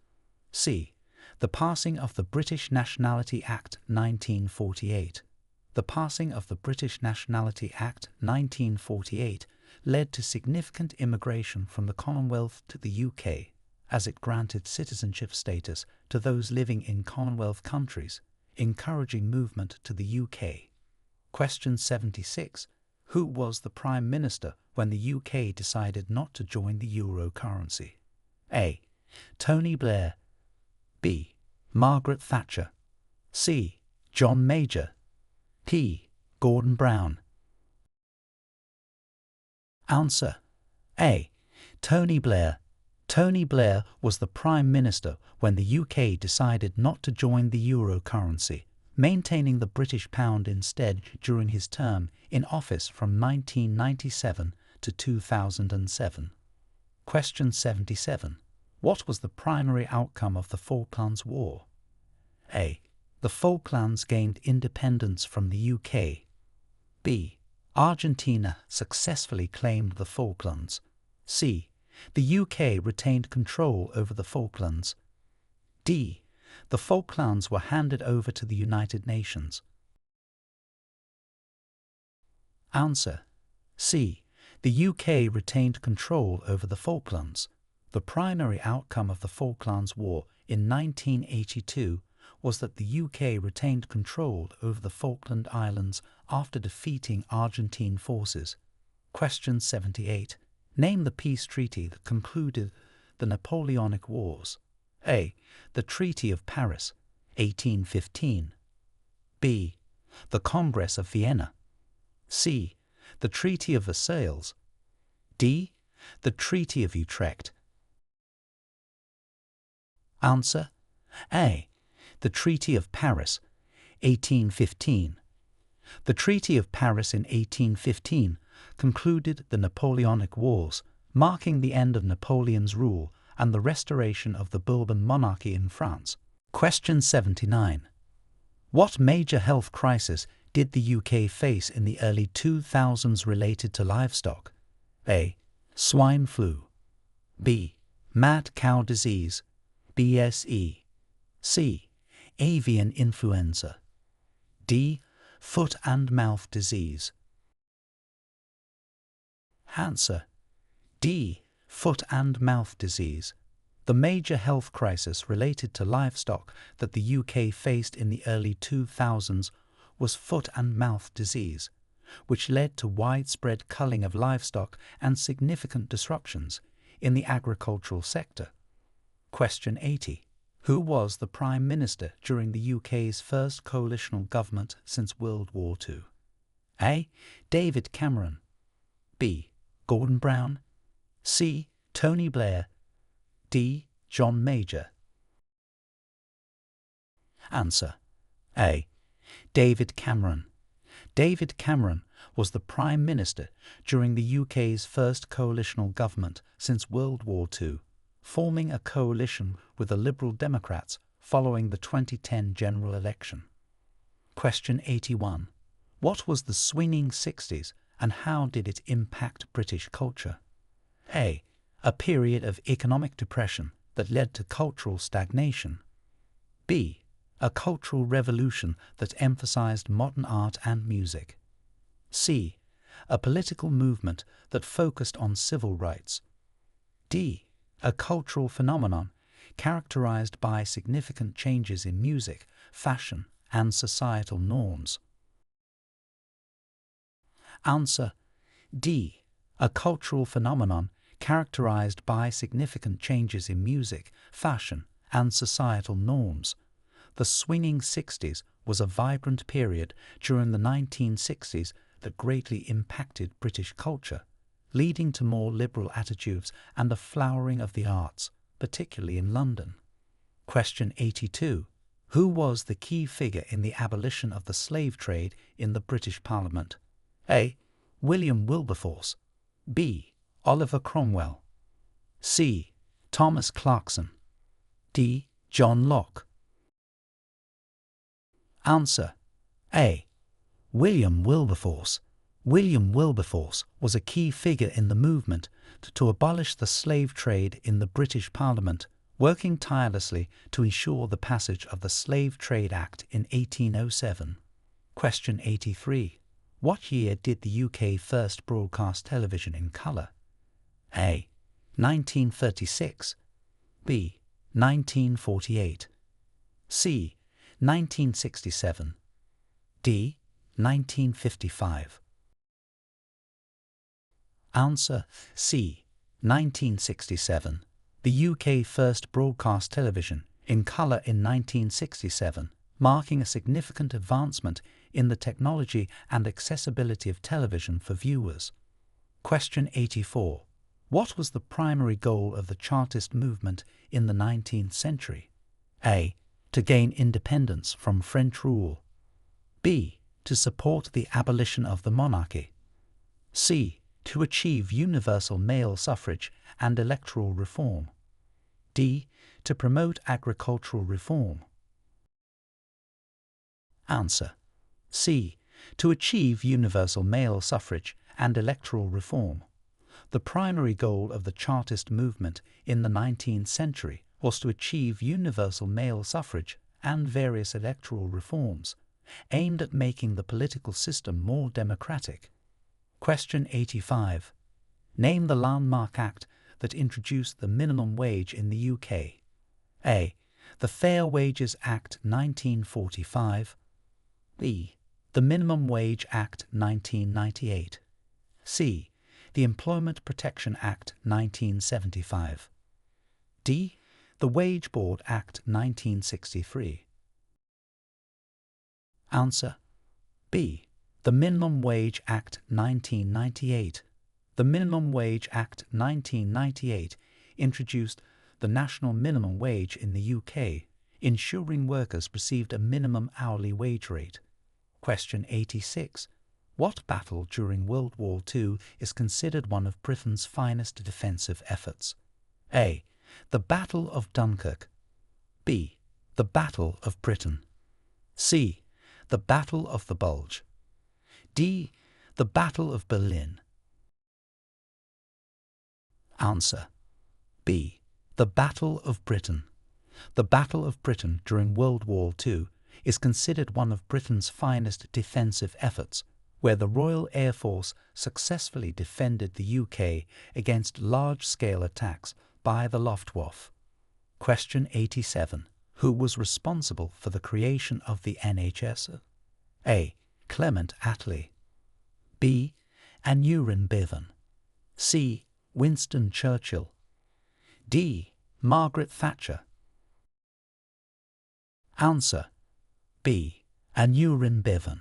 C. The passing of the British Nationality Act 1948. The passing of the British Nationality Act 1948 led to significant immigration from the Commonwealth to the UK, as it granted citizenship status to those living in Commonwealth countries, encouraging movement to the UK. Question 76. Who was the Prime Minister when the UK decided not to join the euro currency? A. Tony Blair. B. Margaret Thatcher. C. John Major. D. Gordon Brown. Answer: A. Tony Blair. Tony Blair was the Prime Minister when the UK decided not to join the euro currency, maintaining the British pound instead during his term in office from 1997 to 2007. Question 77. What was the primary outcome of the Falklands War? A. The Falklands gained independence from the UK. B. Argentina successfully claimed the Falklands. C. The UK retained control over the Falklands. D. The Falklands were handed over to the United Nations. Answer. C. The UK retained control over the Falklands. The primary outcome of the Falklands War in 1982 was that the UK retained control over the Falkland Islands after defeating Argentine forces. Question 78. Name the peace treaty that concluded the Napoleonic Wars. A. The Treaty of Paris, 1815. B. The Congress of Vienna. C. The Treaty of Versailles. D. The Treaty of Utrecht. Answer. A. The Treaty of Paris, 1815. The Treaty of Paris in 1815 concluded the Napoleonic Wars, marking the end of Napoleon's rule and the restoration of the Bourbon monarchy in France. Question 79. What major health crisis did the UK face in the early 2000s related to livestock? A. Swine flu. B. Mad cow disease, BSE. C. Avian influenza. D. Foot and mouth disease. Answer. D. Foot and mouth disease. The major health crisis related to livestock that the UK faced in the early 2000s was foot and mouth disease, which led to widespread culling of livestock and significant disruptions in the agricultural sector. Question 80. Who was the Prime Minister during the UK's first coalitional government since World War II? A. David Cameron. B. Gordon Brown. C. Tony Blair. D. John Major. Answer. A. David Cameron. David Cameron was the Prime Minister during the UK's first coalitional government since World War II, forming a coalition with the Liberal Democrats following the 2010 general election. Question 81. What was the swinging 60s and how did it impact British culture? A. A period of economic depression that led to cultural stagnation. B. A cultural revolution that emphasized modern art and music. C. A political movement that focused on civil rights. D. A cultural phenomenon characterized by significant changes in music, fashion, and societal norms. Answer. D. A cultural phenomenon characterized by significant changes in music, fashion, and societal norms. The swinging 60s was a vibrant period during the 1960s that greatly impacted British culture, leading to more liberal attitudes and a flowering of the arts, particularly in London. Question 82. Who was the key figure in the abolition of the slave trade in the British Parliament? A. William Wilberforce. B. Oliver Cromwell. C. Thomas Clarkson. D. John Locke. Answer. A. William Wilberforce. William Wilberforce was a key figure in the movement to abolish the slave trade in the British Parliament, working tirelessly to ensure the passage of the Slave Trade Act in 1807. Question 83. What year did the UK first broadcast television in colour? A. 1936. B. 1948. C. 1967. D. 1955. Answer. C. 1967. The UK first broadcast television in colour in 1967, marking a significant advancement in the technology and accessibility of television for viewers. Question 84. What was the primary goal of the Chartist movement in the 19th century? A. To gain independence from French rule. B. To support the abolition of the monarchy. C. To achieve universal male suffrage and electoral reform. D. To promote agricultural reform. Answer. C. To achieve universal male suffrage and electoral reform. The primary goal of the Chartist movement in the 19th century was to achieve universal male suffrage and various electoral reforms, aimed at making the political system more democratic. Question 85. Name the landmark act that introduced the minimum wage in the UK. A. The Fair Wages Act 1945. B. The Minimum Wage Act 1998. C. The Employment Protection Act 1975. D. The Wage Board Act 1963. Answer. B. The Minimum Wage Act 1998. The Minimum Wage Act 1998 introduced the national minimum wage in the UK, ensuring workers received a minimum hourly wage rate. Question 86. What battle during World War II is considered one of Britain's finest defensive efforts? A. The Battle of Dunkirk. B. The Battle of Britain. C. The Battle of the Bulge. D. The Battle of Berlin. Answer. B. The Battle of Britain. The Battle of Britain during World War II is considered one of Britain's finest defensive efforts, where the Royal Air Force successfully defended the UK against large-scale attacks by the Luftwaffe. Question 87. Who was responsible for the creation of the NHS? A. Clement Attlee. B. Aneurin Bevan. C. Winston Churchill. D. Margaret Thatcher. Answer. B. Aneurin Bevan.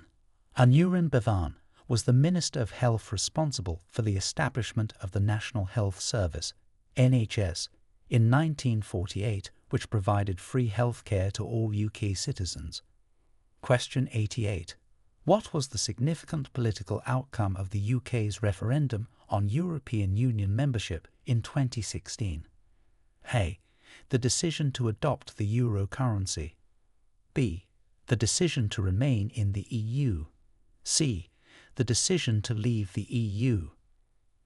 Aneurin Bevan was the Minister of Health responsible for the establishment of the National Health Service, NHS, in 1948, which provided free health care to all UK citizens. Question 88. What was the significant political outcome of the UK's referendum on European Union membership in 2016? A. The decision to adopt the euro currency. B. The decision to remain in the EU. C. The decision to leave the EU.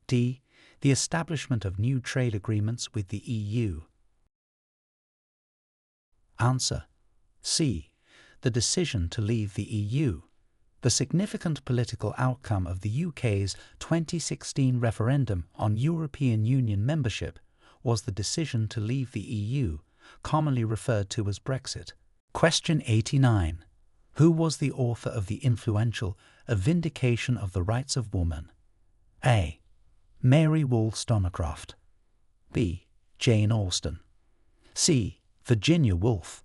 D. The establishment of new trade agreements with the EU. Answer. C. The decision to leave the EU. The significant political outcome of the UK's 2016 referendum on European Union membership was the decision to leave the EU, commonly referred to as Brexit. Question 89. Who was the author of the influential A Vindication of the Rights of Woman? A. Mary Wollstonecraft. B. Jane Austen. C. Virginia Woolf.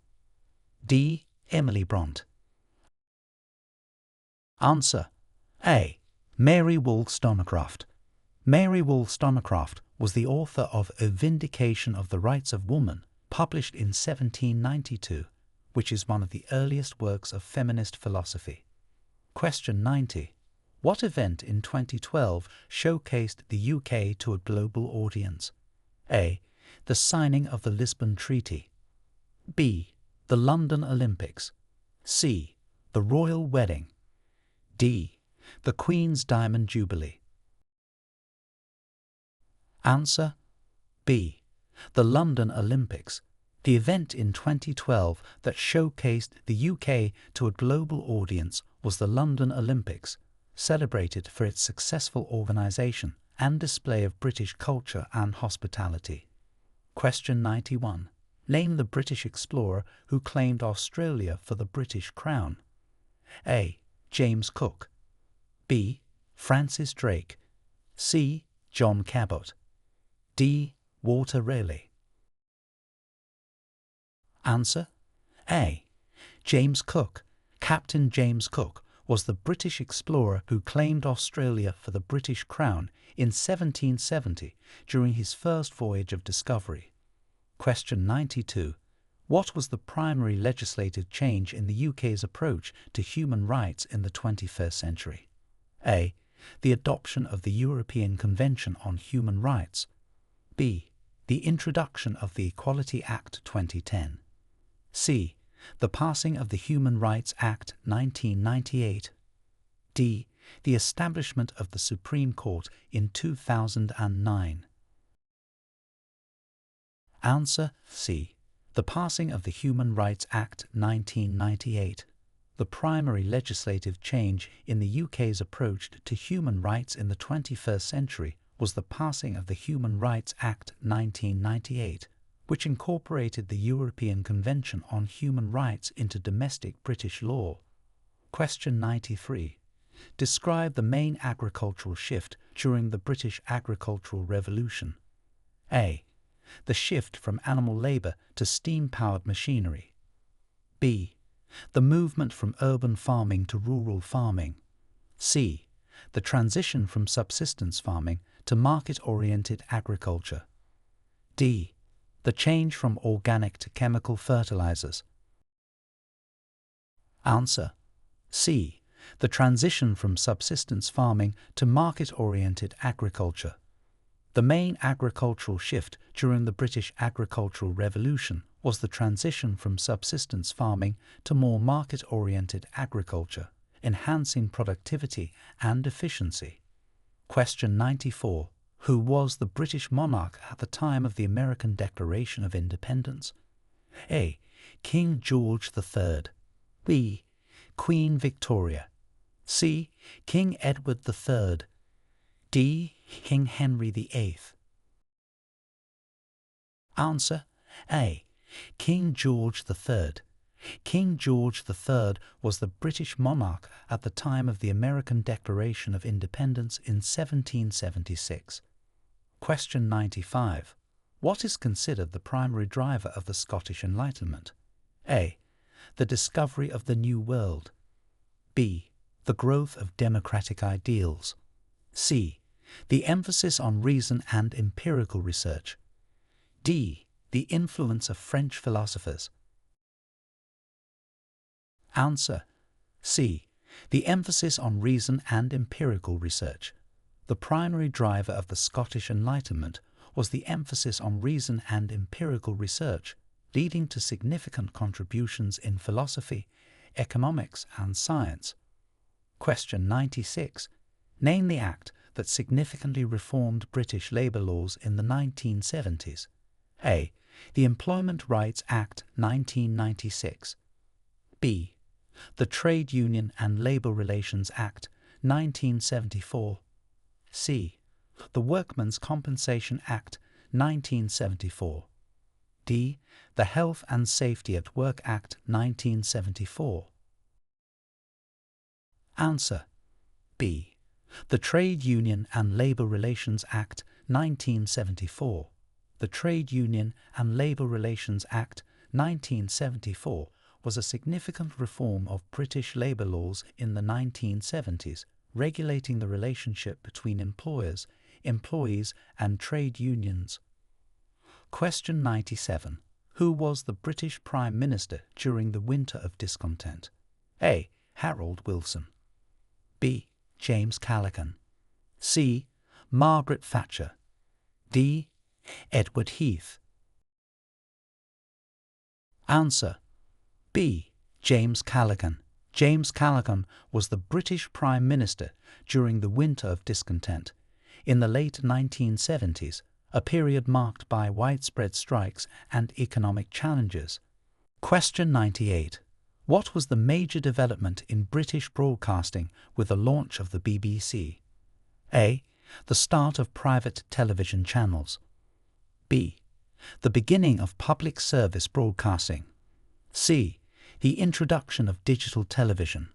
D. Emily Bront. Answer. A. Mary Wollstonecraft. Mary Wollstonecraft was the author of A Vindication of the Rights of Woman, published in 1792, which is one of the earliest works of feminist philosophy. Question 90. What event in 2012 showcased the UK to a global audience? A. The signing of the Lisbon Treaty. B. The London Olympics. C. The Royal Wedding. D. The Queen's Diamond Jubilee. Answer. B. The London Olympics. The event in 2012 that showcased the UK to a global audience was the London Olympics, celebrated for its successful organisation and display of British culture and hospitality. Question 91. Name the British explorer who claimed Australia for the British Crown. A. James Cook. B. Francis Drake. C. John Cabot. D. Walter Raleigh. Answer. A. James Cook. Captain James Cook was the British explorer who claimed Australia for the British Crown in 1770 during his first voyage of discovery. Question 92. What was the primary legislative change in the UK's approach to human rights in the 21st century? A. The adoption of the European Convention on Human Rights. B. The introduction of the Equality Act 2010. C. The passing of the Human Rights Act 1998. D. The establishment of the Supreme Court in 2009. Answer C. The passing of the Human Rights Act 1998. The primary legislative change in the UK's approach to human rights in the 21st century was the passing of the Human Rights Act 1998, which incorporated the European Convention on Human Rights into domestic British law. Question 93. Describe the main agricultural shift during the British Agricultural Revolution. A. The shift from animal labour to steam-powered machinery. B. The movement from urban farming to rural farming. C. The transition from subsistence farming to market-oriented agriculture. D. The change from organic to chemical fertilizers. Answer. C. The transition from subsistence farming to market-oriented agriculture. The main agricultural shift during the British Agricultural Revolution was the transition from subsistence farming to more market-oriented agriculture, enhancing productivity and efficiency. Question 94. Who was the British monarch at the time of the American Declaration of Independence? A. King George III. B. Queen Victoria. C. King Edward III. D. King Henry VIII. Answer. A. King George III. King George III was the British monarch at the time of the American Declaration of Independence in 1776. Question 95. What is considered the primary driver of the Scottish Enlightenment? A. The discovery of the New World. B. The growth of democratic ideals. C. The emphasis on reason and empirical research. D. The influence of French philosophers. Answer. C. The emphasis on reason and empirical research. The primary driver of the Scottish Enlightenment was the emphasis on reason and empirical research, leading to significant contributions in philosophy, economics, and science. Question 96. Name the act that significantly reformed British labour laws in the 1970s. A. The Employment Rights Act 1996. B. The Trade Union and Labour Relations Act 1974. C. The Workmen's Compensation Act 1974. D. The Health and Safety at Work Act 1974. Answer. B. The Trade Union and Labour Relations Act 1974. The Trade Union and Labour Relations Act 1974 was a significant reform of British labour laws in the 1970s, regulating the relationship between employers, employees, and trade unions. Question 97. Who was the British Prime Minister during the Winter of Discontent? A. Harold Wilson. B. James Callaghan. C. Margaret Thatcher. D. Edward Heath. Answer. B. James Callaghan. James Callaghan was the British Prime Minister during the Winter of Discontent in the late 1970s, a period marked by widespread strikes and economic challenges. Question 98. What was the major development in British broadcasting with the launch of the BBC? A. The start of private television channels. B. The beginning of public service broadcasting. C. The introduction of digital television.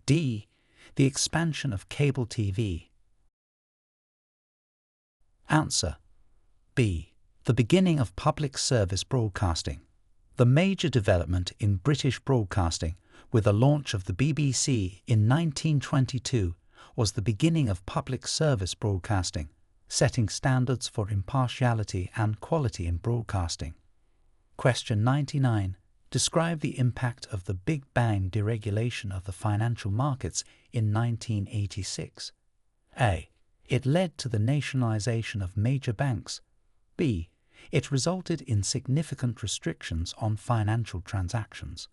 D. The expansion of cable TV. Answer. B. The beginning of public service broadcasting. The major development in British broadcasting with the launch of the BBC in 1922, was the beginning of public service broadcasting, setting standards for impartiality and quality in broadcasting. Question 99. Describe the impact of the Big Bang deregulation of the financial markets in 1986. A. It led to the nationalization of major banks. B. It resulted in significant restrictions on financial transactions.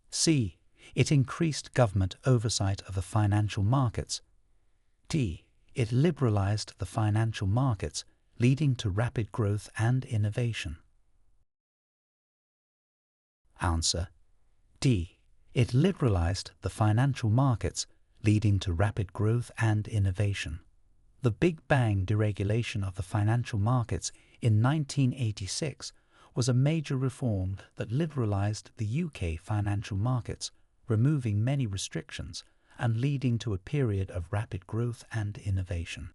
C. It increased government oversight of the financial markets. D. It liberalized the financial markets, leading to rapid growth and innovation. Answer: D. It liberalized the financial markets, leading to rapid growth and innovation. The Big Bang deregulation of the financial markets in 1986 was a major reform that liberalized the UK financial markets, removing many restrictions and leading to a period of rapid growth and innovation.